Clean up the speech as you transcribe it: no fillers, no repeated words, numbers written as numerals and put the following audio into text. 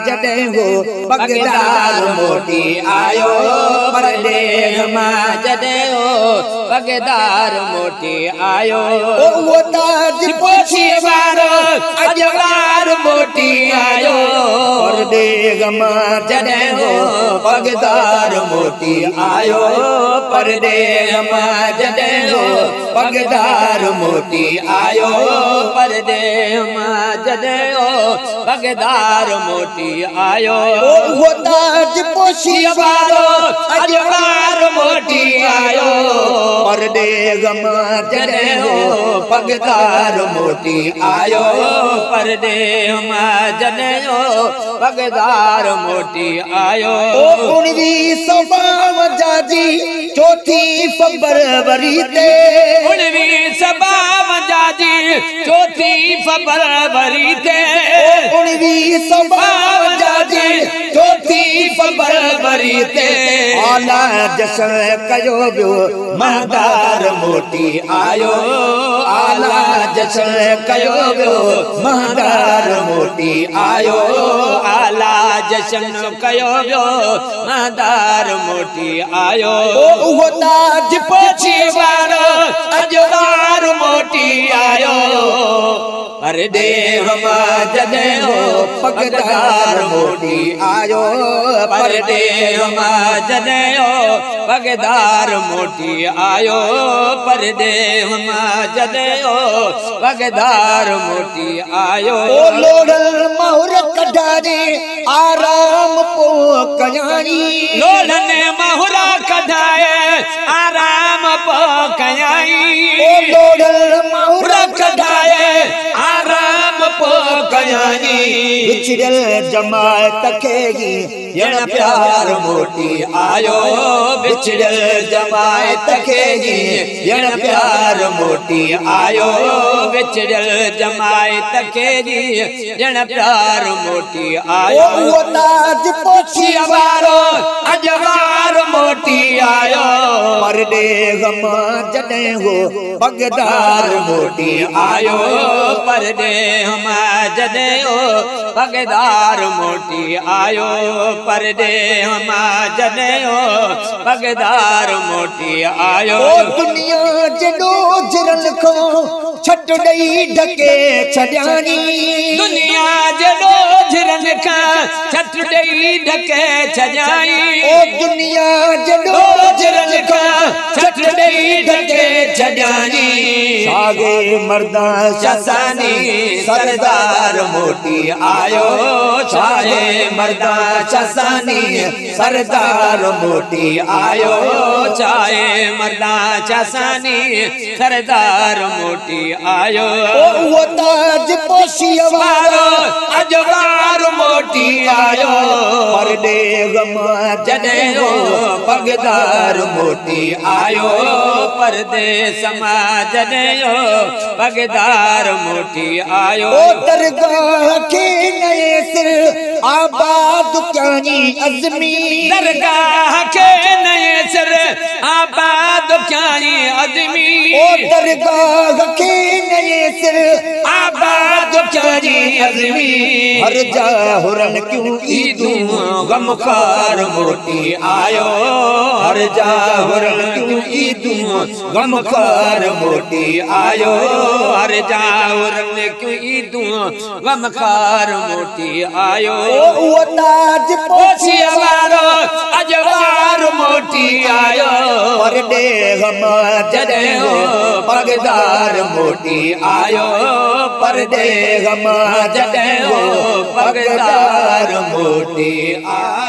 जॾहिं हो पगदार मोटी आयो परदेस मां जॾहिं हो पगदार मोटी आयो वो ताज पोछी वारो अजवार मोटी आयो परदेस मां जॾहिं हो पगदार मोटी आयो परदेस मां जॾहिं हो पगदार मोटी आयो परदेस मां जॾहिं हो पगदार मोटी आयो वो ताज पोछी वारो अजवार मोटी आयो परदेस मां जॾहिं हो पगदार मोटी आयो परदेस मां जॾहिं हो पगदार मोटी आयो 1952 जी 4 फरवरी ते 1952 जी 4 फरवरी ते 1952 जी 4 फरवरी ते आला जश्न कयो वियो महदार मोटी आयो आला जश्न कयो वियो महदार मोटी आयो आला जश्न कयो वियो महदार मोटी आयो वो ताज पोछी वारो अजवार मोटी आयो परदेस मां जॾहिं हो पगदार मोटी आयो परदेस मां जॾहिं हो पगदार मोटी आयो परदेस मां जॾहिं हो पगदार मोटी आयो लोड़ल मोहर कढारे आराम पो कयाई लोड़न मोहर कढाए आराम पो कयाई लोड़ल मोहर कढाए आराम पो कयाई विछड़ल जमात खे ॼण प्यार मोटी आयो विछड़ल जमात खे ॼण प्यार मोटी आयो विछड़ल जमात खे ॼण प्यार मोटी आयो वो ताज पोछी वारो अजवार मोटी आयो परदेस मां जॾहिं हो पगदार मोटी आयो परदेस मां जॾहिं हो पगदार मोटी आयो परदेस मां जॾहिं हो पगदार मोटी आयो दुनिया जॾो झरल खो छट ॾेई ढके छॾियानी दुनिया जॾो झरल खां छट ॾेई ढके छॾियाई दुनिया जॾो झरल खां छट ॾेई ढके छॾियानी सागे मर्दा शसानी सरदार मोटी आयो छाए मर्दा शसानी सरदार मोटी आयो छाए मर्दा शसानी सरदार मोटी आयो वो ताज पोछी वारो अजवार मोटी आयो परदेस मां जॾहिं हो पगदार मोटी आयो परदेस मां जॾहिं हो पगदार मोटी आयो दरगाह के नए सिर आबाद क्यानी अज़मी दरगाह के नए सिर आबाद क्यानी अज़मी दरगाह के नए सिर आबाद क्यानी अज़मी हर जा हुरन क्यों ईदूं गमखार मोटी आयो हर जा हुरन क्यों ईदूं गमखार मोटी आयो हर जा हुरन क्यों ईदूं गमखार मोटी आयो वो ताज पोछी वारो अजवार मोटी आयो परदेस मां जॾहिं हो पगदार मोटी आयो परदेस मां जॾहिं हो पगदार मोटी आयो।